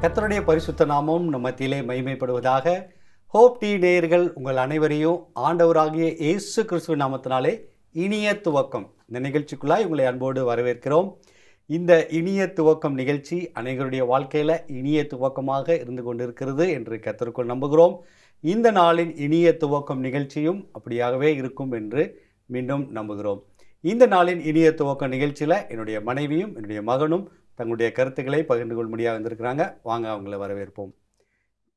கர்த்தருடைய பரிசுத்த நாமம் நம் மத்தியிலே மகிமைப்படுவதாக. ஹோப் டி நேயர்கள் உங்கள் அனைவரையும் ஆண்டவராகிய இயேசு கிறிஸ்துவின் நாமத்தினாலே இனிய துவக்கம் இந்த நிகழ்ச்சிக்குள்ளாய் உங்களை அன்போடு வரவேற்கிறோம். இந்த இனிய துவக்கம் நிகழ்ச்சி அனைவருடைய வாழ்க்கையில் இனிய துவக்கமாக இருந்து கொண்டிருக்கிறது என்று கர்த்தருக்குள் நம்புகிறோம். இந்த நாளின் இனிய துவக்கம் நிகழ்ச்சியும் அப்படியாகவே இருக்கும் என்று மீண்டும் நம்புகிறோம். இந்த நாளின் இனிய துவக்கம் நிகழ்ச்சியில் என்னுடைய மனைவியும் என்னுடைய மகனும் தங்களுடைய கருத்துக்களை பகிர்ந்து கொள்ளும்படியாக வந்திருக்கிறாங்க. வாங்க அவங்களை வரவேற்போம்.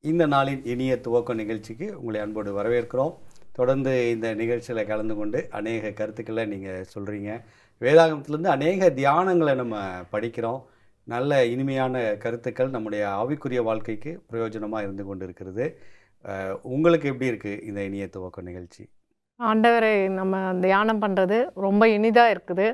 இந்த நாளின் இனிய துவக்கம் நிகழ்ச்சிக்கு உங்களை அன்போடு வரவேற்கிறோம். தொடர்ந்து இந்த நிகழ்ச்சியில் கலந்து கொண்டு அநேக கருத்துக்களை நீங்கள் சொல்கிறீங்க. வேதாகமத்திலேருந்து அநேக தியானங்களை நம்ம படிக்கிறோம். நல்ல இனிமையான கருத்துக்கள் நம்முடைய ஆவிக்குரிய வாழ்க்கைக்கு பிரயோஜனமாக இருந்து கொண்டு இருக்கிறது. உங்களுக்கு எப்படி இருக்குது இந்த இனிய துவக்கம் நிகழ்ச்சி? ஆண்டவரை நம்ம தியானம் பண்ணுறது ரொம்ப இனிதாக இருக்குது.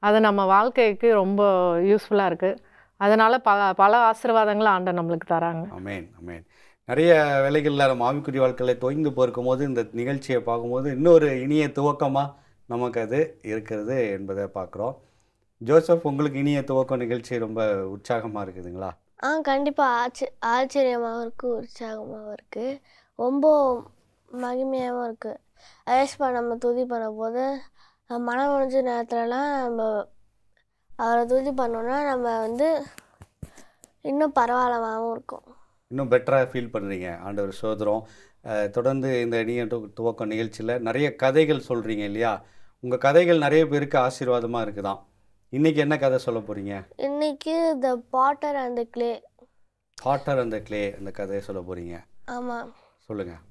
அது நம்ம வாழ்க்கைக்கு ரொம்ப யூஸ்ஃபுல்லாக இருக்குது. அதனால் பல ஆசீர்வாதங்களை ஆண்டவர் நம்மளுக்கு தராங்க. ஆமென் ஆமென். நிறைய வேலைகளில் நம்ம ஆவிக்குரிய வாழ்க்கையில் தொய்ந்து போயிருக்கும் போது இந்த நிகழ்ச்சியை பார்க்கும்போது இன்னொரு இனிய துவக்கமாக நமக்கு அது இருக்கிறது என்பதை பார்க்குறோம். ஜோசப், உங்களுக்கு இனிய துவக்கம் நிகழ்ச்சி ரொம்ப உற்சாகமாக இருக்குதுங்களா? கண்டிப்பாக ஆச்சரியமாகவும் இருக்குது, உற்சாகமாகவும் இருக்குது, ரொம்ப மகிமையாகவும் இருக்குது. ஏசப்பா நம்ம துதி பண்ண போது மனம் முடிஞ்ச நேரத்துலலாம் நம்ம அவரை துதி பண்ணோன்னா நம்ம இன்னும் பரவாயில்லமாகவும் இருக்கும். இன்னும் பெட்டராக ஃபீல் பண்ணுறீங்க. ஆண்டவர் சோதரம். தொடர்ந்து இந்த இனிய துவக்கம் நிகழ்ச்சியில் நிறைய கதைகள் சொல்கிறீங்க இல்லையா? உங்கள் கதைகள் நிறைய பேருக்கு ஆசீர்வாதமாக இருக்குதான். இன்றைக்கி என்ன கதை சொல்ல போகிறீங்க? இன்றைக்கி த Potter and the clay. Potter and the clay அந்த கதையை சொல்ல போகிறீங்க. ஆமாம், சொல்லுங்கள்.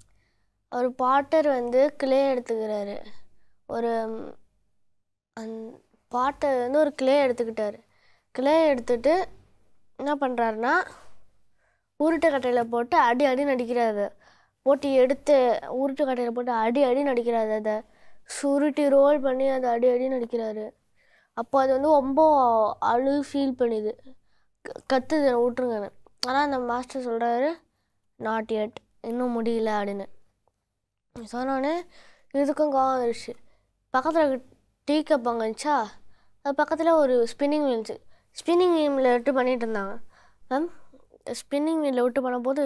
ஒரு பாட்டர் கிளே எடுத்துக்கிறாரு. ஒரு பாட்டர் ஒரு கிளே எடுத்துக்கிட்டாரு. கிளே எடுத்துகிட்டு என்ன பண்ணுறாருன்னா உருட்டு கட்டையில் போட்டு அடி நடிக்கிறாரு. போட்டு எடுத்து உருட்டு கட்டையில் போட்டு அடி நடிக்கிறாரு. அதை சுருட்டி ரோல் பண்ணி அதை அடி நடிக்கிறாரு. அப்போ அது ரொம்ப அழு ஃபீல் பண்ணுது, கத்துது விட்டுருங்கன்னு. ஆனால் அந்த மாஸ்டர் சொல்கிறாரு நாட் எட், இன்னும் முடியல அப்படின்னு சொன்னோன்னே இதுக்கும் கோவம் வந்துருச்சு. பக்கத்தில் டீ கப் வாங்கிச்சா, அது பக்கத்தில் ஒரு ஸ்பின்னிங் வீல் இருந்துச்சு. ஸ்பின்னிங் வீலில் விட்டு பண்ணிகிட்டு இருந்தாங்க. ஸ்பின்னிங் வீலில் விட்டு பண்ணும்போது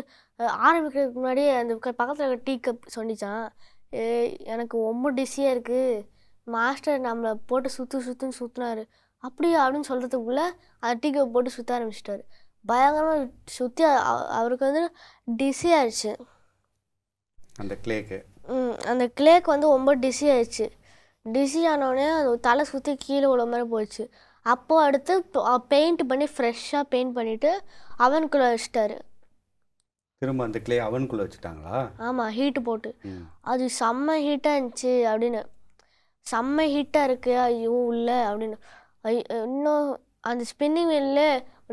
ஆரம்பிக்கிறதுக்கு முன்னாடியே அந்த பக்கத்தில் டீ கப் சொன்னிச்சான், எனக்கு ரொம்ப டிஸியாக இருக்குது, மாஸ்டர் நம்மளை போட்டு சுற்றுன்னு சுற்றினாரு அப்படியே அப்படின்னு சொல்கிறதுக்குள்ளே அந்த டீ கப் போட்டு சுற்ற ஆரம்பிச்சிட்டாரு. பயங்கரமாக சுற்றி அவருக்கு டிஸி ஆயிடுச்சு. அந்த கிளேக்கு அந்த கிளேக்கு ரொம்ப டிஸி ஆயிடுச்சு. டிஸி ஆனோடனே அது தலை சுற்றி கீழே உள்ள மாதிரி போயிடுச்சு. அப்போது அடுத்து பெயிண்ட் பண்ணி ஃப்ரெஷ்ஷாக பெயிண்ட் பண்ணிவிட்டு அவனுக்குள்ளே வச்சிட்டாரு. திரும்ப அந்த கிளே அவனுக்குள்ளே வச்சுட்டாங்களா? ஆமாம், ஹீட்டு போட்டு. அது செம்ம ஹீட்டாக இருந்துச்சு அப்படின்னு, செம்ம ஹீட்டாக இருக்கு ஐயோ இல்லை அப்படின்னு. இன்னும் அந்த ஸ்பின்னிங் வீலில்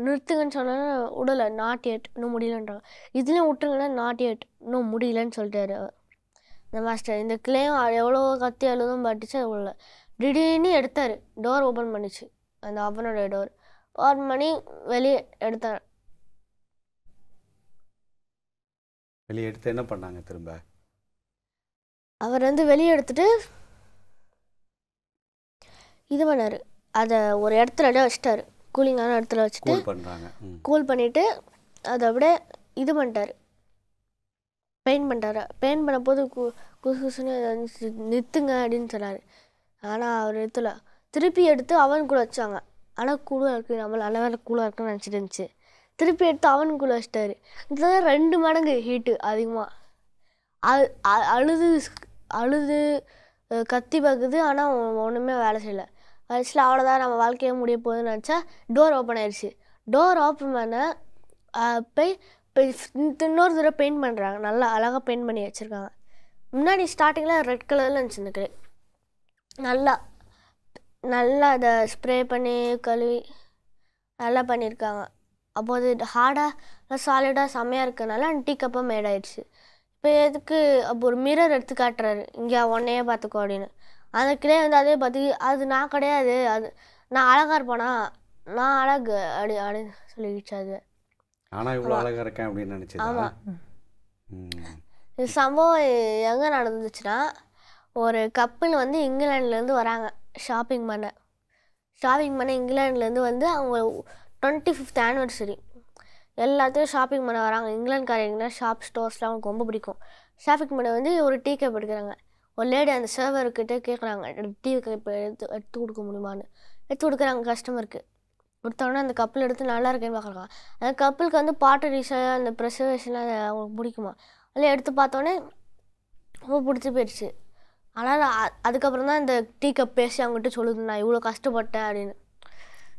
நிறுத்துங்கன்னு சொன்னா விடலை, நாட் எட், இன்னும் முடியலன்றாங்க. இதுலேயும் விட்டுருங்கன்னா நாட் எட், இன்னும் முடியலன்னு சொல்லிட்டாரு இந்த மாஸ்டர். இந்த கிளேயும் எவ்வளோ கத்தி அழுதும் பாட்டுச்சு, அது உள்ள திடீர்னு எடுத்தார். டோர் ஓப்பன் பண்ணிச்சு, அந்த அவனோட டோர் ஓப்பன் பண்ணி வெளியே எடுத்தார். வெளியே எடுத்து என்ன பண்ணாங்க? திரும்ப அவர் வெளியே எடுத்துட்டு இது பண்ணார். அதை ஒரு இடத்துல வச்சுட்டாரு, கூலிங்கான இடத்துல வச்சுட்டு கூல் பண்ணிவிட்டு அதை அப்படியே இது பண்ணிட்டார், பெயிண்ட் பண்ணிட்டார். பெயிண்ட் பண்ண போது குசுன்னு நிறுத்துங்க அப்படின்னு சொன்னார். ஆனால் அவர் நிறுத்தலை. திருப்பி எடுத்து அவனுக்குள்ளே வச்சாங்க. ஆனால் கூலாக இருக்குது, நம்ம நல்ல வேலை கூலாக இருக்குன்னு நினச்சிட்டு இருந்துச்சு. திருப்பி எடுத்து அவனுக்குள்ளே வச்சிட்டாரு. இதுதான் 2 மடங்கு ஹீட்டு அதிகமாக. அழுது கத்தி பார்க்குது, ஆனால் ஒன்றுமே வேலை செய்யலை. அவ்வளோதான் நம்ம வாழ்க்கையே முடிய போகுதுன்னு நினச்சா டோர் ஓப்பன் ஆயிடுச்சு. டோர் ஓப்பன் பண்ண போய் இன்னொரு தடவை பெயிண்ட் பண்ணுறாங்க. நல்லா அழகாக பெயிண்ட் பண்ணி வச்சுருக்காங்க. முன்னாடி ஸ்டார்டிங்கில் ரெட் கலரில் இருந்துச்சு இந்த கிளே. நல்லா அதை ஸ்ப்ரே பண்ணி கழுவி நல்லா பண்ணியிருக்காங்க. அப்போது ஹார்டாக சாலிடாக செம்மையாக இருக்கனால டீ கப்பாக மேட் ஆயிடுச்சு. இப்போ எதுக்கு அப்போ ஒரு மிரர் எடுத்து காட்டுறாரு, இங்கே உன்னையே பார்த்துக்கோ அப்படின்னு. அந்த கிளே அதே பார்த்து, அது நான் கிடையாது, அது நான் அழகாக இருப்பேனா, நான் அழகு அப்படின்னு சொல்லிடுச்சு. அது ஆனால் இவ்வளோ அழகாக இருக்கேன் அப்படின்னு நினச்சி. ஆமாம், இது சம்பவம் எங்கே நடந்துச்சுன்னா, ஒரு கப்பல் இங்கிலாந்துலேருந்து வராங்க ஷாப்பிங் பண்ண இங்கிலாந்துலேருந்து அவங்க 25th ஆனிவர்சரி எல்லாத்தையும் ஷாப்பிங் பண்ண வராங்க. இங்கிலாந்துக்காரங்கன்னா ஸ்டோர்ஸ்லாம் அவங்களுக்கு ரொம்ப பிடிக்கும். ஷாப்பிங் பண்ண வந்து ஒரு டீ கப் எடுக்கிறாங்க. ஒரு லேடி அந்த சர்வர்கிட்ட கேட்குறாங்க, டீ கப் எடுத்து கொடுக்க முடியுமான்னு. எடுத்து கொடுக்குறாங்க கஸ்டமருக்கு. கொடுத்தோடனே அந்த கப்பில் எடுத்து நல்லா இருக்கேன்னு பார்க்குறாங்க. அந்த கப்பலுக்கு வந்து பாட்டரிஸை அந்த ப்ரெசர்வேஷன்லாம் அவங்களுக்கு பிடிக்குமா. அதில் எடுத்து பார்த்தோன்னே ரொம்ப பிடிச்சி போயிடுச்சு. ஆனால் அதுக்கப்புறம் தான் இந்த டீ கப் பேசி அவங்ககிட்ட சொல்லுது, நான் இவ்வளோ கஷ்டப்பட்டேன் அப்படின்னு.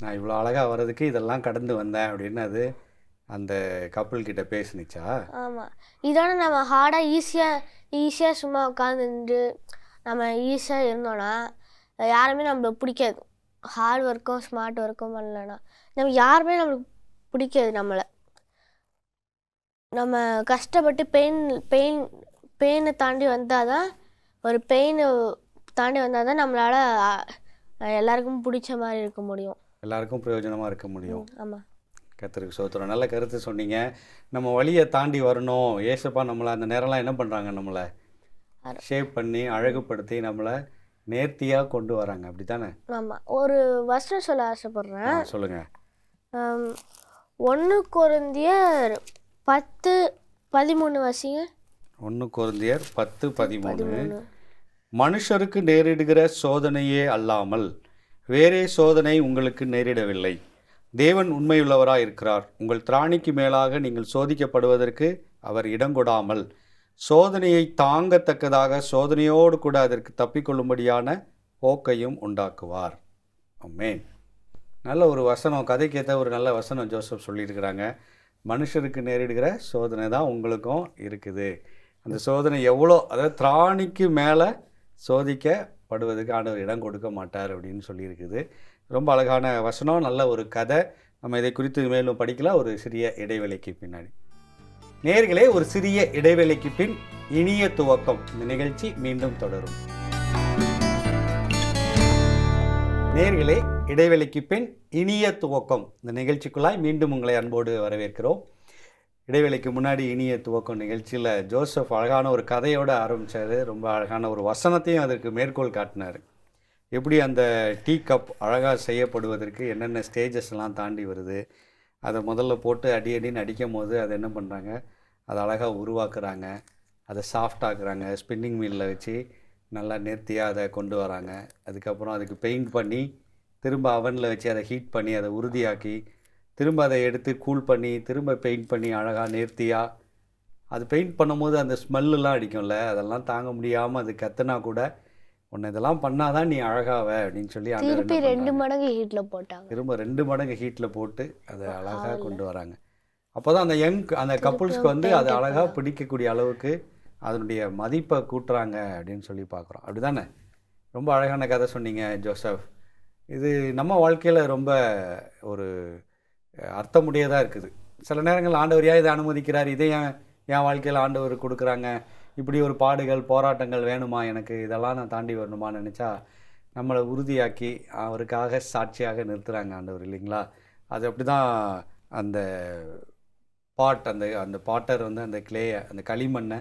நான் இவ்வளோ அழகாக வர்றதுக்கு இதெல்லாம் கடந்து வந்தேன் அப்படின்னு அது அந்த கப்பல்கிட்ட பேசுனிச்சா? ஆமாம். இதோட நம்ம ஹார்டாக ஈஸியாக சும்மா உட்காந்துட்டு நம்ம ஈஸியாக இருந்தோன்னா யாருமே நம்மளுக்கு பிடிக்காது. ஹார்ட் ஒர்க்கும் ஸ்மார்ட் ஒர்க்கும் பண்ணலன்னா நம்ம யாருமே நம்மளுக்கு பிடிக்காது. நம்ம கஷ்டப்பட்டு பெயினை தாண்டி வந்தால் தான் நம்மளால் எல்லாருக்கும் பிடிச்ச மாதிரி இருக்க முடியும், எல்லாருக்கும் பிரயோஜனமாக இருக்க முடியும். ஆமாம். கர்த்தருக்கு ஸ்தோத்திரம். நல்ல கருத்து சொன்னீங்க. நம்ம வழியை தாண்டி வரணும். ஏசப்பா நம்மளை அந்த நேரம்லாம் என்ன பண்ணுறாங்க, நம்மளை ஷேப் பண்ணி அழகுபடுத்தி நம்மளை நேர்த்தியாக கொண்டு வராங்க, அப்படி தானே? ஆமாம். ஒரு வசனம் சொல்ல ஆசைப்பட்றேன். சொல்லுங்கள். 1 கொரிந்தியர் 10:13 வாசிங்க. 1 கொரிந்தியர் 10:13. மனுஷருக்கு நேரிடுகிற சோதனையே அல்லாமல் வேறே சோதனை உங்களுக்கு நேரிடவில்லை. தேவன் உண்மையுள்ளவராக இருக்கிறார். உங்கள் திராணிக்கு மேலாக நீங்கள் சோதிக்கப்படுவதற்கு அவர் இடங்கொடாமல் சோதனையை தாங்கத்தக்கதாக சோதனையோடு கூட அதற்கு தப்பிக்கொள்ளும்படியான போக்கையும் உண்டாக்குவார். ஆமென். நல்ல ஒரு வசனம், கதைக்கேற்ற ஒரு நல்ல வசனம் ஜோசப் சொல்லியிருக்கிறாங்க. மனுஷருக்கு நேரிடுகிற சோதனை தான் உங்களுக்கும் இருக்குது. அந்த சோதனை எவ்வளோ, அதாவது திராணிக்கு மேலே சோதிக்கப்படுவதற்கு ஆண்டவர் இடம் கொடுக்க மாட்டார் அப்படின்னு சொல்லியிருக்குது. ரொம்ப அழகான வசனம், நல்ல ஒரு கதை. நம்ம இதை குறித்து மேலும் படிக்கலாம் ஒரு சிறிய இடைவேளைக்கு பின்னாடி. நேயர்களே, ஒரு சிறிய இடைவேளைக்கு பின் இனிய துவக்கம் இந்த நிகழ்ச்சி மீண்டும் தொடரும். நேயர்களே, இடைவேளைக்கு பின் இனிய துவக்கம் இந்த நிகழ்ச்சிக்குள்ளாய் மீண்டும் உங்களை அன்போடு வரவேற்கிறோம். இடைவேளைக்கு முன்னாடி இனிய துவக்கம் நிகழ்ச்சியில் ஜோசப் அழகான ஒரு கதையோடு ஆரம்பித்தார். ரொம்ப அழகான ஒரு வசனத்தையும் அதற்கு மேற்கோள் காட்டினார். எப்படி அந்த டீ கப் அழகாக செய்யப்படுவதற்கு என்னென்ன ஸ்டேஜஸ்லாம் தாண்டி வருது, அதை முதல்ல போட்டு அடின்னு அடிக்கும் போது அதை என்ன பண்ணுறாங்க, அதை அழகாக உருவாக்குறாங்க, அதை சாஃப்டாக்குறாங்க, ஸ்பின்னிங் மில்லில் வச்சு நல்லா நேர்த்தியாக அதை கொண்டு வராங்க. அதுக்கப்புறம் அதுக்கு பெயிண்ட் பண்ணி திரும்ப அவனில் வச்சு அதை ஹீட் பண்ணி அதை உறுதியாக்கி திரும்ப அதை எடுத்து கூல் பண்ணி திரும்ப பெயிண்ட் பண்ணி அழகாக நேர்த்தியாக அது பெயிண்ட் பண்ணும்போது அந்த ஸ்மெல்லாம் அடிக்கும்ல, அதெல்லாம் தாங்க முடியாமல் அது கத்துனா கூட உன்னை இதெல்லாம் பண்ணாதான் நீ அழகாவ அப்படின்னு சொல்லி திருப்பி 2 மடங்கு ஹீட்டில் போட்டாங்க. திரும்ப 2 மடங்கு ஹீட்டில் போட்டு அதை அழகாக கொண்டு வராங்க. அப்போ தான் அந்த கப்புள்ஸ்க்கு வந்து அதை அழகாக பிடிக்கக்கூடிய அளவுக்கு அதனுடைய மதிப்பை கூட்டுறாங்க அப்படின்னு சொல்லி பார்க்குறோம். அப்படி தானே? ரொம்ப அழகான கதை சொன்னீங்க ஜோசப். இது நம்ம வாழ்க்கையில் ரொம்ப ஒரு அர்த்தமுடையதாக இருக்குது. சில நேரங்கள் ஆண்டவர் ஏன் இதை அனுமதிக்கிறார், இதை என் வாழ்க்கையில் ஆண்டவர் கொடுக்குறாங்க, இப்படி ஒரு பாடுகள் போராட்டங்கள் வேணுமா எனக்கு, இதெல்லாம் நான் தாண்டி வரணுமான்னு நினச்சா நம்மளை உறுதியாக்கி அவருக்காக சாட்சியாக நிறுத்துகிறாங்க ஆண்டவர், இல்லைங்களா? அது அப்படி தான் அந்த அந்த பாட்டர் வந்து அந்த கிளேயை, அந்த களிமண்ணை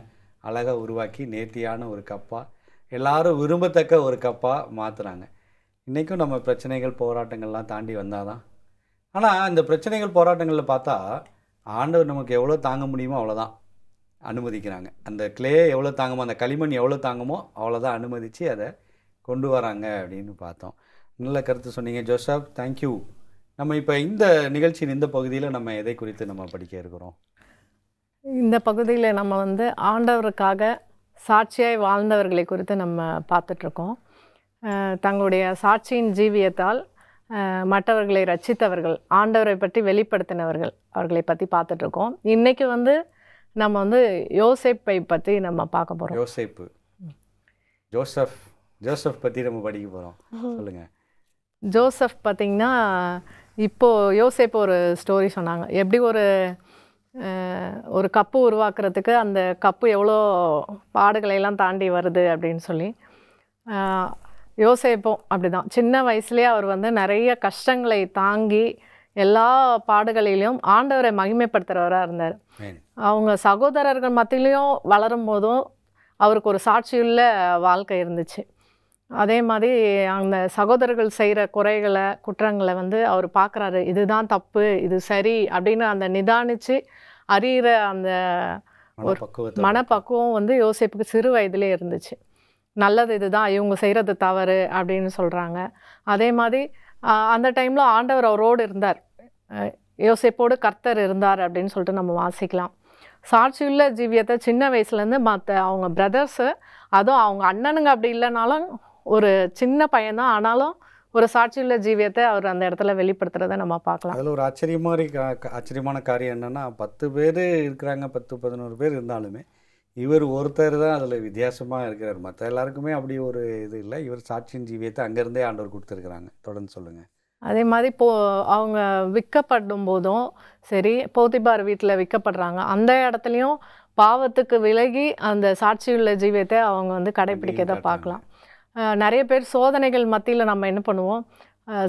அழகாக உருவாக்கி நேர்த்தியான ஒரு கப்பாக எல்லாரும் விரும்பத்தக்க ஒரு கப்பாக மாற்றுறாங்க. இன்றைக்கும் நம்ம பிரச்சனைகள் போராட்டங்கள்லாம் தாண்டி வந்தால் தான். ஆனால் இந்த பிரச்சனைகள் போராட்டங்களில் பார்த்தா ஆண்டவர் நமக்கு எவ்வளோ தாங்க முடியுமோ அவ்வளோதான் அனுமதிக்கிறாங்க. அந்த கிளே எவ்வளோ தாங்குமோ, அந்த களிமண் எவ்வளோ தாங்குமோ அவ்வளோதான் அனுமதித்து அதை கொண்டு வராங்க அப்படின்னு பார்த்தோம். நல்ல கருத்து சொன்னீங்க ஜோசப், தேங்க்யூ. நம்ம இப்போ இந்த நிகழ்ச்சியின் இந்த பகுதியில் நம்ம எதை குறித்து நம்ம படிக்க இருக்கிறோம்? இந்த பகுதியில் நம்ம வந்து ஆண்டவருக்காக சாட்சியாய் வாழ்ந்தவர்களை குறித்து நம்ம பார்த்துட்ருக்கோம். தங்களுடைய சாட்சியின் ஜீவியத்தால் மற்றவர்களை ரட்சித்தவர்கள், ஆண்டவரை பற்றி வெளிப்படுத்தினவர்கள், அவர்களை பற்றி பார்த்துட்ருக்கோம். இன்றைக்கி வந்து நம்ம வந்து யோசேப்பை பற்றி நம்ம பார்க்க போகிறோம். ஜோசப் பற்றி நம்ம படிக்க போகிறோம். சொல்லுங்கள். ஜோசப் பார்த்திங்கன்னா, இப்போது யோசேப்பு ஒரு ஸ்டோரி சொன்னாங்க. எப்படி ஒரு கப்பு உருவாக்குறதுக்கு அந்த கப்பு எவ்வளோ பாடுகளையெல்லாம் தாண்டி வருது அப்படின்னு சொல்லி. யோசேப்பும் அப்படி தான். சின்ன வயசுலேயே அவர் வந்து நிறைய கஷ்டங்களை தாங்கி எல்லா பாடுகளிலும் ஆண்டவரை மகிமைப்படுத்துகிறவராக இருந்தார். அவங்க சகோதரர்கள் மத்தியிலையும் வளரும் போதும் அவருக்கு ஒரு சாட்சியுள்ள வாழ்க்கை இருந்துச்சு. அதே மாதிரி அந்த சகோதரர்கள் செய்கிற குறைகளை குற்றங்களை வந்து அவர் பார்க்குறாரு. இதுதான் தப்பு, இது சரி அப்படின்னு அந்த நிதானித்து அறிகிற அந்த ஒரு மனப்பக்குவம் வந்து யோசேப்புக்கு சிறு வயதிலே இருந்துச்சு. நல்லது இதுதான், இவங்க செய்கிறது தவறு அப்படின்னு சொல்கிறாங்க. அதே மாதிரி அந்த டைமில் ஆண்டவர் அவரோடு இருந்தார், யோசேப்போடு கர்த்தர் இருந்தார் அப்படின்னு சொல்லிட்டு நம்ம வாசிக்கலாம். சாட்சியுள்ள ஜீவியத்தை சின்ன வயசுலேருந்து மற்ற அவங்க பிரதர்ஸு, அதுவும் அவங்க அண்ணனுங்க அப்படி இல்லைனாலும் ஒரு சின்ன பையன்தான், ஆனாலும் ஒரு சாட்சியுள்ள ஜீவியத்தை அவர் அந்த இடத்துல வெளிப்படுத்துறதை நம்ம பார்க்கலாம். அதில் ஒரு ஆச்சரியமான காரியம் என்னென்னா 10 பேர் இருக்கிறாங்க, 10-11 பேர் இருந்தாலுமே இவர் ஒருத்தர் தான் அதில் வித்தியாசமாக இருக்கிறார். மற்ற எல்லாருக்குமே அப்படி ஒரு இது இல்லை. இவர் சாட்சியின் ஜீவியத்தை அங்கேருந்தே ஆண்டவர் கொடுத்துருக்குறாங்க. தொடர்ந்து சொல்லுங்கள். அதே மாதிரி அவங்க விற்கப்படும் போதும் சரி, போத்திபார் வீட்டில் விற்கப்படுறாங்க, அந்த இடத்துலையும் பாவத்துக்கு விலகி அந்த சாட்சியுள்ள ஜீவியத்தை அவங்க வந்து கடைப்பிடிக்கதை பார்க்கலாம். நிறைய பேர் சோதனைகள் மத்தியில் நம்ம என்ன பண்ணுவோம்,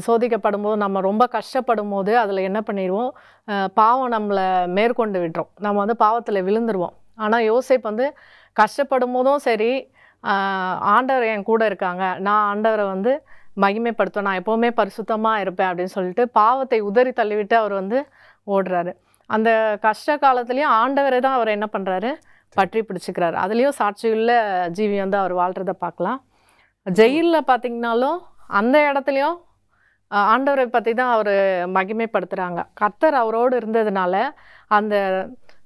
சோதிக்கப்படும் போது நம்ம ரொம்ப கஷ்டப்படும் போது அதில் என்ன பண்ணிடுவோம், பாவம் நம்மளை மேற்கொண்டு விட்டுரும், நம்ம வந்து பாவத்தில் விழுந்துருவோம். ஆனால் யோசேப்பு வந்து கஷ்டப்படும் போதும் சரி, ஆண்டவர் என் கூட இருக்காங்க, நான் ஆண்டவரை வந்து மகிமைப்படுத்துவேன், நான் எப்போவுமே பரிசுத்தமாக இருப்பேன் அப்படின்னு சொல்லிட்டு பாவத்தை உதறி தள்ளிவிட்டு அவர் வந்து ஓடுறாரு. அந்த கஷ்ட காலத்துலேயும் ஆண்டவரை தான் அவர் என்ன பண்ணுறாரு, பற்றி பிடிச்சிக்கிறாரு. அதுலேயும் சாட்சியுள்ள ஜீவி வந்து அவர் வாழ்கிறத பார்க்கலாம். ஜெயிலில் பார்த்திங்கனாலும் அந்த இடத்துலையும் ஆண்டவரை பற்றி தான் அவர் மகிமைப்படுத்துகிறாங்க. கர்த்தர் அவரோடு இருந்ததுனால அந்த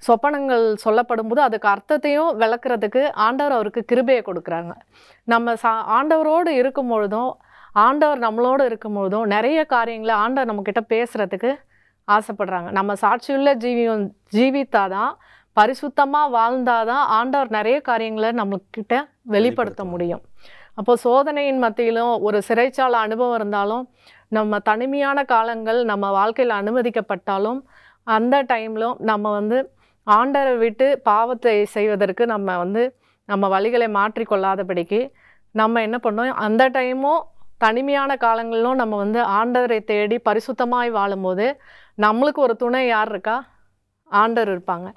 சொப்பனங்கள் சொல்லப்படும் போது அதுக்கு அர்த்தத்தையும் விளக்குறதுக்கு ஆண்டவர் அவருக்கு கிருபையை கொடுக்குறாங்க. நம்ம ஆண்டவரோடு இருக்கும் பொழுதும் ஆண்டவர் நம்மளோடு இருக்கும் பொழுதும் நிறைய காரியங்களை ஆண்டவர் நம்மக்கிட்ட பேசுகிறதுக்கு ஆசைப்படுறாங்க. நம்ம சாட்சியுள்ள ஜீவித்தாதான், பரிசுத்தமாக வாழ்ந்தாதான் ஆண்டவர் நிறைய காரியங்களை நம்மக்கிட்ட வெளிப்படுத்த முடியும். அப்போது சோதனையின் மத்தியிலும் ஒரு சிறைச்சாலை அனுபவம் இருந்தாலும், நம்ம தனிமையான காலங்கள் நம்ம வாழ்க்கையில் அனுமதிக்கப்பட்டாலும், அந்த டைம்லும் நம்ம வந்து ஆண்டவரை விட்டு பாவத்தை செய்வதற்கு நம்ம வழிகளை மாற்றிக்கொள்ளாதபடிக்கு நம்ம என்ன பண்ணோம், அந்த டைமும் தனிமையான காலங்களிலும் நம்ம வந்து ஆண்டவரை தேடி பரிசுத்தமாய் வாழும்போது நம்மளுக்கு ஒரு துணை யார் இருக்கா, ஆண்டவர் இருப்பாங்க.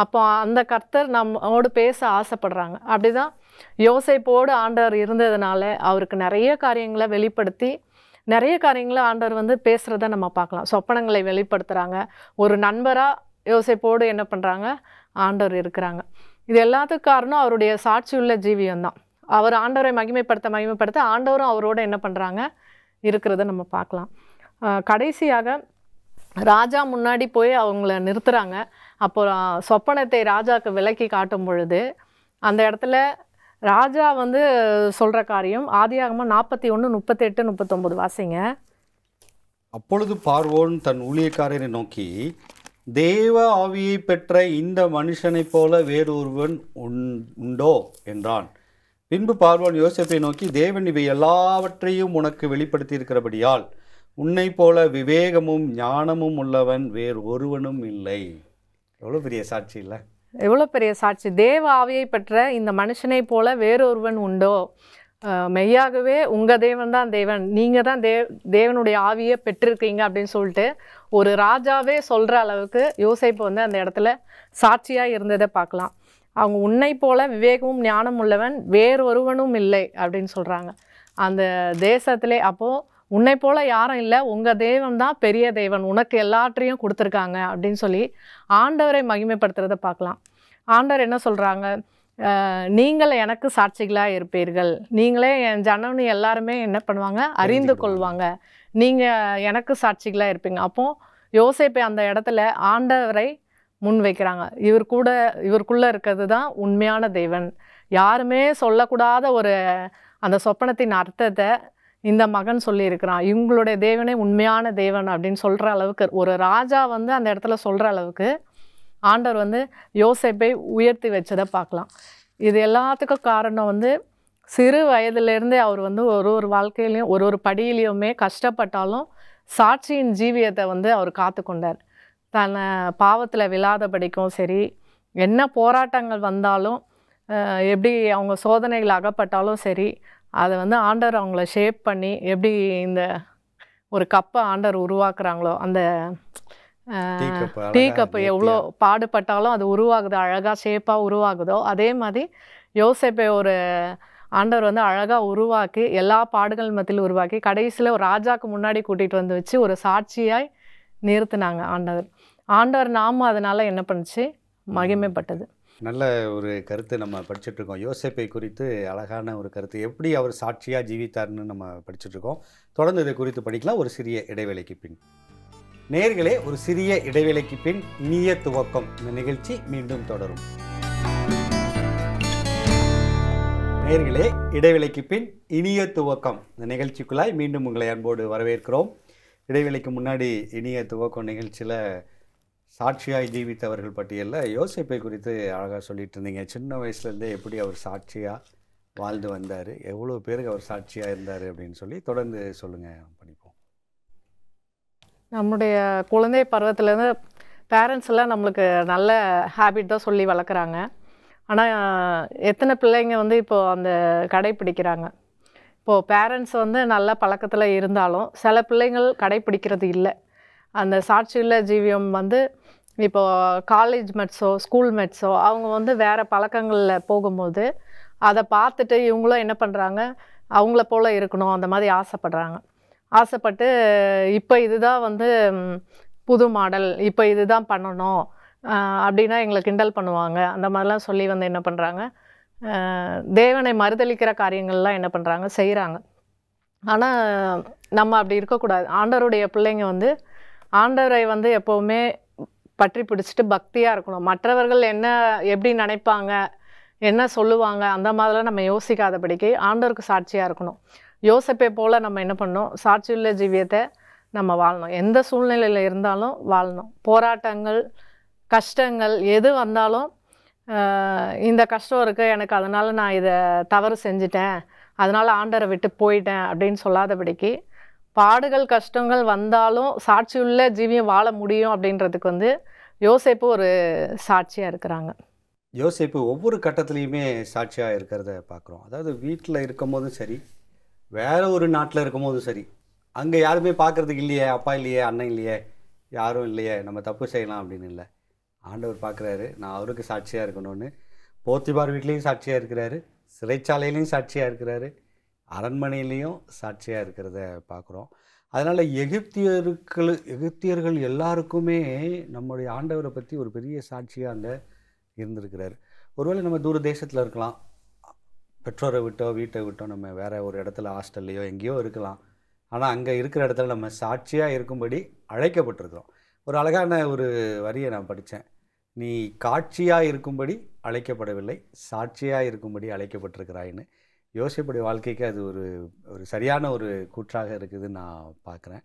அப்போ அந்த கர்த்தர் நம்மோடு பேச ஆசைப்படுறாங்க. அப்படி தான் யோசேப்போடு ஆண்டவர் இருந்ததுனால அவருக்கு நிறைய காரியங்களை வெளிப்படுத்தி நிறைய காரியங்களை ஆண்டவர் வந்து பேசுகிறத நம்ம பார்க்கலாம். சொப்பனங்களை வெளிப்படுத்துகிறாங்க. ஒரு நண்பராக யோசேப்போடு என்ன பண்ணுறாங்க, ஆண்டவர் இருக்கிறாங்க. இது எல்லாத்துக்கும் காரணம் அவருடைய சாட்சியுள்ள ஜீவியம்தான். அவர் ஆண்டவரை மகிமைப்படுத்த ஆண்டவரும் அவரோட என்ன பண்ணுறாங்க, இருக்கிறத நம்ம பார்க்கலாம். கடைசியாக ராஜா முன்னாடி போய் அவங்கள நிறுத்துகிறாங்க. அப்போ சொப்பனத்தை ராஜாவுக்கு விலக்கி காட்டும் பொழுது அந்த இடத்துல ராஜா வந்து சொல்கிற காரியம் ஆதியாகமம் 41:38-39 வாசிங்க. அப்பொழுது பார்வோன் தன் ஊழியக்காரரை நோக்கி, தேவ ஆவியை பெற்ற இந்த மனுஷனைப் போல வேறொருவன் உண்டோ என்றான். பின்பு பார்வோன் யோசேப்பை நோக்கி, தேவன் இவை எல்லாவற்றையும் உனக்கு வெளிப்படுத்தி இருக்கிறபடியால் உன்னை போல விவேகமும் ஞானமும் உள்ளவன் வேறு ஒருவனும் இல்லை. எவ்வளோ பெரிய சாட்சி இல்லை? எவ்வளோ பெரிய சாட்சி. தேவ ஆவியை பெற்ற இந்த மனுஷனை போல வேறொருவன் உண்டோ, மெய்யாகவே உங்கள் தேவன் தான் தேவன், நீங்கள் தான் தேவனுடைய ஆவியை பெற்றிருக்கீங்க அப்படின்னு சொல்லிட்டு ஒரு ராஜாவே சொல்கிற அளவுக்கு யோசேப்பு வந்து அந்த இடத்துல சாட்சியாக இருந்ததை பார்க்கலாம். அவங்க உன்னை போல விவேகமும் ஞானம் உள்ளவன் வேறொருவனும் இல்லை அப்படின்னு சொல்கிறாங்க அந்த தேசத்திலே. அப்போது உன்னை போல யாரும் இல்லை, உங்கள் தேவன் தான் பெரிய தேவன், உனக்கு எல்லாற்றையும் கொடுத்துருக்காங்க அப்படின்னு சொல்லி ஆண்டவரை மகிமைப்படுத்துறதை பார்க்கலாம். ஆண்டவர் என்ன சொல்கிறாங்க, நீங்கள் எனக்கு சாட்சிகளாக இருப்பீர்கள், நீங்களே என் ஜனம்னு எல்லாருமே என்ன பண்ணுவாங்க, அறிந்து கொள்வாங்க, நீங்கள் எனக்கு சாட்சிகளாக இருப்பீங்க. அப்போது யோசேப்பை அந்த இடத்துல ஆண்டவரை முன் வைக்கிறாங்க. இவருக்குள்ளே இருக்கிறது தான் உண்மையான தேவன், யாருமே சொல்லக்கூடாத ஒரு அந்த சொப்பனத்தின் அர்த்தத்தை இந்த மகன் சொல்லியிருக்கிறான், இவங்களுடைய தேவனே உண்மையான தேவன் அப்படின்னு சொல்கிற அளவுக்கு ஒரு ராஜா வந்து அந்த இடத்துல சொல்கிற அளவுக்கு ஆண்டவர் வந்து யோசேப்பை உயர்த்தி வச்சதை பார்க்கலாம். இது எல்லாத்துக்கும் காரணம் வந்து சிறு வயதுலேருந்தே அவர் வந்து ஒரு வாழ்க்கையிலையும் ஒரு படியிலையுமே கஷ்டப்பட்டாலும் சாட்சியின் ஜீவியத்தை வந்து அவர் காத்து கொண்டார். தன்னை பாவத்தில் விழாதபடிக்கும் சரி, என்ன போராட்டங்கள் வந்தாலும், எப்படி அவங்க சோதனைகள் அகப்பட்டாலும் சரி, அதை வந்து ஆண்டவர் அவங்கள ஷேப் பண்ணி எப்படி இந்த ஒரு கப்பை ஆண்டவர் உருவாக்குறாங்களோ, அந்த டீ கப்பு எவ்வளோ பாடுபட்டாலும் அது உருவாகுது, அழகாக ஷேப்பாக உருவாகுதோ, அதே மாதிரி யோசேப்பை ஒரு ஆண்டவர் வந்து அழகாக உருவாக்கி எல்லா பாடுகள் மத்தியில் உருவாக்கி கடைசியில் ஒரு ராஜாவுக்கு முன்னாடி கூட்டிகிட்டு வந்து வச்சு ஒரு சாட்சியாய் நிறுத்தினாங்க ஆண்டவர் நாம அதனால் என்ன பண்ணுச்சு, மகிமைப்பட்டது. நல்ல ஒரு கருத்து நம்ம படிச்சுட்ருக்கோம். யோசேப்பை குறித்து அழகான ஒரு கருத்து, எப்படி அவர் சாட்சியாக ஜீவித்தார்னு நம்ம படிச்சுட்ருக்கோம். தொடர்ந்து இதை குறித்து படிக்கலாம் ஒரு சிறிய இடைவேளைக்கு பின். நேயர்களே, ஒரு சிறிய இடைவேளைக்கு பின் இனிய துவக்கம் இந்த நிகழ்ச்சி மீண்டும் தொடரும். நேயர்களே, இடைவேளைக்கு பின் இனிய துவக்கம் இந்த நிகழ்ச்சிக்குள்ளாய் மீண்டும் உங்களை அன்போடு வரவேற்கிறோம். இடைவேளைக்கு முன்னாடி இனிய துவக்கம் நிகழ்ச்சியில் சாட்சியாய் ஜீவித்தவர்கள் பட்டியலில் யோசேப்பை குறித்து அழகாக சொல்லிட்டு இருந்தீங்க. சின்ன வயசுலேருந்தே எப்படி அவர் சாட்சியாக வாழ்ந்து வந்தார், எவ்வளோ பேருக்கு அவர் சாட்சியாக இருந்தார் அப்படின்னு சொல்லி தொடர்ந்து சொல்லுங்கள், படிப்போம். நம்முடைய குழந்தை பருவத்திலேருந்து பேரண்ட்ஸ் எல்லாம் நம்மளுக்கு நல்ல ஹேபிட் தான் சொல்லி வளர்க்குறாங்க. ஆனால் எத்தனை பிள்ளைங்க வந்து இப்போது அந்த கடைப்பிடிக்கிறாங்க? இப்போது பேரண்ட்ஸ் வந்து நல்ல பழக்கத்தில் இருந்தாலும் சில பிள்ளைங்கள் கடைப்பிடிக்கிறது இல்லை. அந்த சாட்சியுள்ள ஜீவியம் வந்து இப்போது காலேஜ் மெட்ஸோ ஸ்கூல் மெட்ஸோ அவங்க வந்து வேறு பழக்கங்களில் போகும்போது அதை பார்த்துட்டு இவங்களும் என்ன பண்ணுறாங்க, அவங்கள போல் இருக்கணும் அந்த மாதிரி ஆசைப்பட்டு இப்போ இதுதான் வந்து புது மாடல், இப்போ இதுதான் பண்ணணும் அப்படின்னா எங்களை கிண்டல் பண்ணுவாங்க. அந்த மாதிரிலாம் சொல்லி வந்து என்ன பண்ணுறாங்க, தேவனை மறுதளிக்கிற காரியங்கள்லாம் என்ன பண்ணுறாங்க, செய்கிறாங்க. ஆனால் நம்ம அப்படி இருக்கக்கூடாது. ஆண்டவருடைய பிள்ளைங்க வந்து ஆண்டவரை வந்து எப்போவுமே பற்றி பிடிச்சிட்டு பக்தியாக இருக்கணும். மற்றவர்கள் எப்படி நினைப்பாங்க, என்ன சொல்லுவாங்க அந்த மாதிரிலாம் நம்ம யோசிக்காதபடிக்கு ஆண்டவருக்கு சாட்சியாக இருக்கணும். யோசேப்பை போல் நம்ம என்ன பண்ணணும், சாட்சியுள்ள ஜீவியத்தை நம்ம வாழணும். எந்த சூழ்நிலையில் இருந்தாலும் வாழணும். போராட்டங்கள், கஷ்டங்கள் எது வந்தாலும் இந்த கஷ்டம் இருக்குது எனக்கு, அதனால் நான் இதை தவறு செஞ்சிட்டேன், அதனால் ஆண்டவரை விட்டு போயிட்டேன் அப்படின்னு சொல்லாதபடிக்கு, பாடுகள் கஷ்டங்கள் வந்தாலும் சாட்சியுள்ள ஜீவியம் வாழ முடியும் அப்படின்றதுக்கு வந்து யோசேப்பு ஒரு சாட்சியாக இருக்கிறாங்க. யோசேப்பு ஒவ்வொரு கட்டத்துலேயுமே சாட்சியாக இருக்கிறத பார்க்குறோம். அதாவது வீட்டில் இருக்கும் போதும் சரி, வேறு ஒரு நாட்டில் இருக்கும் போதும் சரி, அங்கே யாருமே பார்க்குறதுக்கு இல்லையே, அப்பா இல்லையே, அண்ணன் இல்லையே, யாரும் இல்லையே, நம்ம தப்பு செய்யலாம் அப்படின்னு இல்லை. ஆண்டவர் பார்க்குறாரு, நான் அவருக்கு சாட்சியாக இருக்கணும்னு. போத்திபார் வீட்லேயும் சாட்சியாக இருக்கிறாரு, சிறைச்சாலையிலையும் சாட்சியாக இருக்கிறாரு, அரண்மனையிலையும் சாட்சியாக இருக்கிறத பார்க்குறோம். அதனால் எகிப்தியர்கள் எல்லாருக்குமே நம்முடைய ஆண்டவரை பற்றி ஒரு பெரிய சாட்சியாக அங்கே இருந்திருக்கிறாரு. ஒருவேளை நம்ம தூர தேசத்தில் இருக்கலாம், பெற்றோரை விட்டோ வீட்டை விட்டோ நம்ம வேறு ஒரு இடத்துல ஹாஸ்டல்லையோ எங்கேயோ இருக்கலாம். ஆனால் அங்கே இருக்கிற இடத்துல நம்ம சாட்சியாக இருக்கும்படி அழைக்கப்பட்டிருக்கிறோம். ஒரு அழகான ஒரு வரியை நான் படித்தேன், நீ காட்சியாக இருக்கும்படி அழைக்கப்படவில்லை, சாட்சியாக இருக்கும்படி அழைக்கப்பட்டிருக்கிறாயின்னு. யோசேப்புடைய வாழ்க்கைக்கு அது ஒரு சரியான ஒரு கூற்றாக இருக்குதுன்னு நான் பார்க்குறேன்.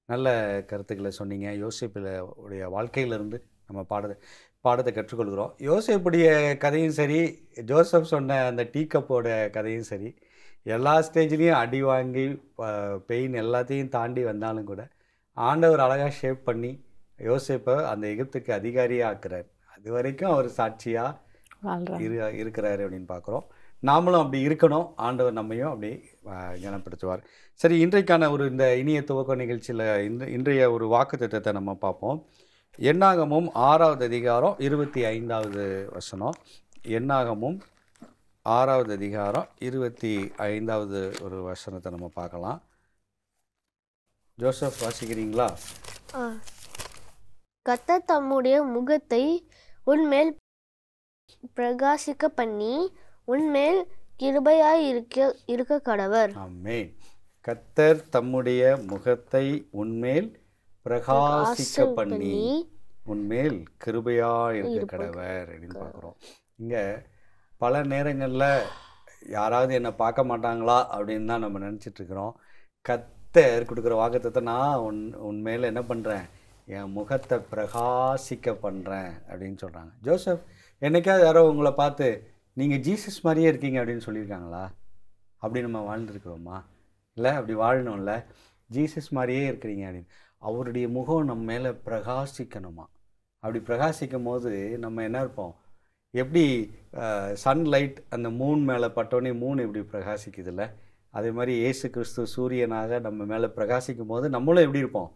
நல்ல கருத்துக்களை சொன்னீங்க. யோசேப்புடைய வாழ்க்கையிலிருந்து நம்ம பாடத்தை கற்றுக்கொள்கிறோம். யோசேப்புடைய கதையும் சரி, ஜோசப் சொன்ன அந்த டீ கப்போட கதையும் சரி, எல்லா ஸ்டேஜ்லேயும் அடி வாங்கி பெயின் எல்லாத்தையும் தாண்டி வந்தாலும் கூட ஆண்டவர் அழகாக ஷேப் பண்ணி யோசேப்பை அந்த எகிப்துக்கு அதிகாரியாக ஆக்குறார். அது வரைக்கும் அவர் சாட்சியாக இருக்கிறாரு அப்படின்னு பார்க்குறோம். நாமளும் அப்படி இருக்கணும், ஆண்டவர் நம்மையும் அப்படி கனப்படுத்துவார். சரி, இன்றைக்கான இந்த இனிய துவக்க நிகழ்ச்சியில் இன்றைய ஒரு வாக்குத்தத்தத்தை நம்ம பார்ப்போம். என்னாகமும் 6வது அதிகாரம் 25வது வசனம். என்னாகமும் 6வது அதிகாரம் 25வது ஒரு வசனத்தை நம்ம பார்க்கலாம். ஜோசப் வாசிக்கிறீங்களா? கர்த்தர் தம்முடைய முகத்தை உன்மேல் பிரகாசிக்க பண்ணி உன்மேல் கிருபையாய் இருக்க கடவர். ஆமென். கர்த்தர் தம்முடைய முகத்தை உன்மேல் பிரகாசிக்க பண்ணி உன்மேல் கிருபையாய் இருக்க கடவர் அப்படின்னு பார்க்குறோம். இங்கே பல நேரங்களில் யாராவது என்னை பார்க்க மாட்டாங்களா அப்படின்னு தான் நம்ம நினச்சிட்ருக்குறோம். கர்த்தர் கொடுக்குற வாக்குத்தத்தை, நான் உன் என்ன பண்ணுறேன், என் முகத்தை பிரகாசிக்க பண்ணுறேன் அப்படின்னு சொல்கிறாங்க. ஜோசப், என்னைக்காவது யாரோ உங்களை பார்த்து நீங்கள் ஜீசஸ் மாதிரியே இருக்கீங்க அப்படின்னு சொல்லியிருக்காங்களா? அப்படி நம்ம வாழ்ந்துருக்குறோமா? இல்லை, அப்படி வாழணும்ல, ஜீசஸ் மாதிரியே இருக்கிறீங்க அப்படின்னு. அவருடைய முகம் நம்ம மேலே பிரகாசிக்கணுமா? அப்படி பிரகாசிக்கும் போது நம்ம என்ன இருப்போம், எப்படி சன்லைட் அந்த மூன் மேலே பட்டோன்னே மூன் எப்படி பிரகாசிக்குதுல்ல, அதே மாதிரி இயேசு கிறிஸ்து சூரியனாக நம்ம மேலே பிரகாசிக்கும் போது நம்மளும் எப்படி இருப்போம்,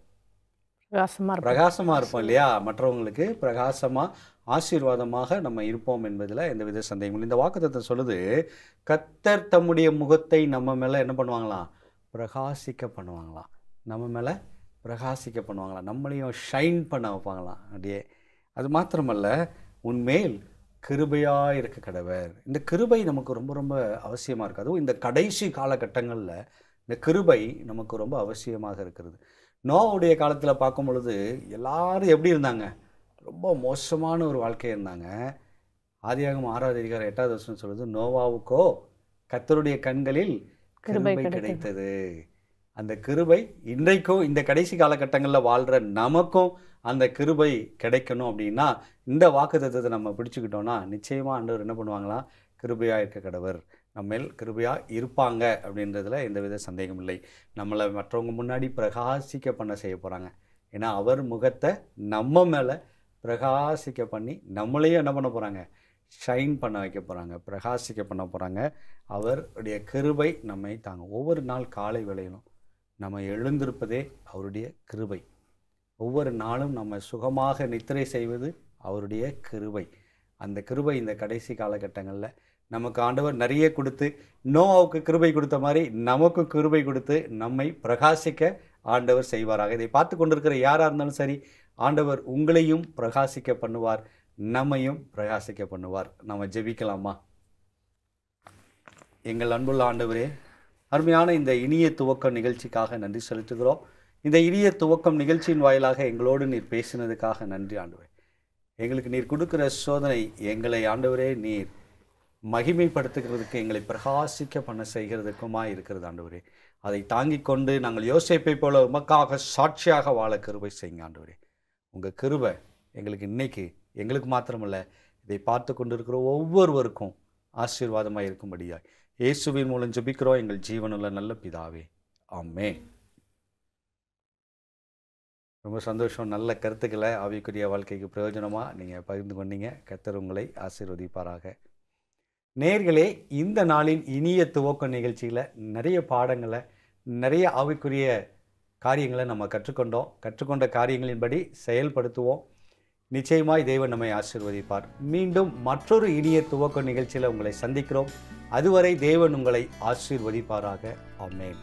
பிரகாசமாக இருப்போம் இல்லையா? மற்றவங்களுக்கு பிரகாசமாக ஆசீர்வாதமாக நம்ம இருப்போம் என்பதில் எந்த வித சந்தேகம் இல்லை. இந்த வாக்குத்தத்தம் சொல்லுது, கர்த்தர் தம்முடைய முகத்தை நம்ம மேலே என்ன பண்ணுவாங்களாம்? பிரகாசிக்க பண்ணுவாங்களாம். நம்ம மேலே பிரகாசிக்க பண்ணுவாங்களாம். நம்மளையும் ஷைன் பண்ண வைப்பாங்களாம் அப்படியே. அது மாத்திரமல்ல, உன்மேல் கிருபையாக இருக்க கடவர். இந்த கிருபை நமக்கு ரொம்ப ரொம்ப அவசியமாக இருக்குது. அதுவும் இந்த கடைசி காலகட்டங்களில் இந்த கிருபை நமக்கு ரொம்ப அவசியமாக இருக்கிறது. நோவாவுடைய காலத்தில் பார்க்கும் பொழுது எல்லாரும் எப்படி இருந்தாங்க? ரொம்ப மோசமான ஒரு வாழ்க்கை இருந்தாங்க. ஆதியாகமம் 6வது அதிகாரம் 8வது வசனம் சொல்லுது, நோவாவுக்கோ கர்த்தருடைய கண்களில் கிருபை கிடைத்தது. அந்த கிருபை இன்றைக்கும் இந்த கடைசி காலகட்டங்களில் வாழ்கிற நமக்கும் அந்த கிருபை கிடைக்கணும் அப்படின்னா இந்த வாக்குத்தத்தத்தை நம்ம பிடிச்சுக்கிட்டோம்னா நிச்சயமாக ஆண்டவர் என்ன பண்ணுவாங்களாம்? கிருபையாக இருக்க கடவர், நம்மேல் கிருபையாக இருப்பாங்க அப்படின்றதுல எந்தவித சந்தேகம் இல்லை. நம்மளை மற்றவங்க முன்னாடி பிரகாசிக்க பண்ண செய்ய போகிறாங்க. ஏன்னா அவர் முகத்தை நம்ம மேலே பிரகாசிக்க பண்ணி நம்மளையும் என்ன பண்ண போகிறாங்க? ஷைன் பண்ண வைக்க போகிறாங்க, பிரகாசிக்க பண்ண போகிறாங்க. அவருடைய கிருபை நம்மை தாங்க. ஒவ்வொரு நாள் காலை வேளையிலும் நம்ம எழுந்திருப்பதே அவருடைய கிருபை. ஒவ்வொரு நாளும் நம்ம சுகமாக நித்திரை செய்வது அவருடைய கிருபை. அந்த கிருபை இந்த கடைசி காலகட்டங்களில் நமக்கு ஆண்டவர் நிறைய கொடுத்து, நோவாவுக்கு கிருபை கொடுத்த மாதிரி நமக்கும் கிருபை கொடுத்து நம்மை பிரகாசிக்க ஆண்டவர் செய்வாராக. இதை பார்த்து கொண்டிருக்கிற யாராக இருந்தாலும் சரி, ஆண்டவர் உங்களையும் பிரகாசிக்க பண்ணுவார், நம்மையும் பிரகாசிக்க பண்ணுவார். நம்ம ஜெபிக்கலாமா? எங்கள் அன்புள்ள ஆண்டவரே, அருமையான இந்த இனிய துவக்கம் நிகழ்ச்சிக்காக நன்றி செலுத்துகிறோம். இந்த இனிய துவக்கம் நிகழ்ச்சியின் வாயிலாக எங்களோடு நீர் பேசினதுக்காக நன்றி ஆண்டவரே. எங்களுக்கு நீர் கொடுக்குற சோதனை எங்களை ஆண்டவரே நீர் மகிமைப்படுத்துகிறதுக்கு, எங்களை பிரகாசிக்க பண்ண செய்கிறதுக்குமா இருக்கிறது ஆண்டவரே. அதை தாங்கிக் கொண்டு நாங்கள் யோசேப்பை போல உமக்காக சாட்சியாக வாழ கிருபை செய்யுங்க ஆண்டவரே. உங்கள் கிருபை எங்களுக்கு இன்னைக்கு, எங்களுக்கு மாத்திரமல்ல, இதை பார்த்து கொண்டு இருக்கிற ஒவ்வொருவருக்கும் ஆசீர்வாதமாக இருக்கும்படியாய் இயேசுவின் மூலம் ஜெபிக்கிறோம் எங்கள் ஜீவனுள்ள நல்ல பிதாவே, ஆமென். ரொம்ப சந்தோஷம். நல்ல கருத்துக்களை ஆவிக்குரிய வாழ்க்கைக்கு பிரயோஜனமாக நீங்கள் பகிர்ந்து கொண்டீங்க. கர்த்தர் உங்களை ஆசீர்வதிப்பாராக. நேயர்களே, இந்த நாளின் இனிய துவக்க நிகழ்ச்சியில் நிறைய பாடங்களை, நிறைய ஆவிக்குரிய காரியங்களை நம்ம கற்றுக்கொண்ட காரியங்களின்படி செயல்படுத்துவோம். நிச்சயமாய் தேவன் நம்மை ஆசீர்வதிப்பார். மீண்டும் மற்றொரு இனிய துவக்க நிகழ்ச்சியில் உங்களை சந்திக்கிறோம். அதுவரை தேவன் உங்களை ஆசீர்வதிப்பாராக. ஆமென்.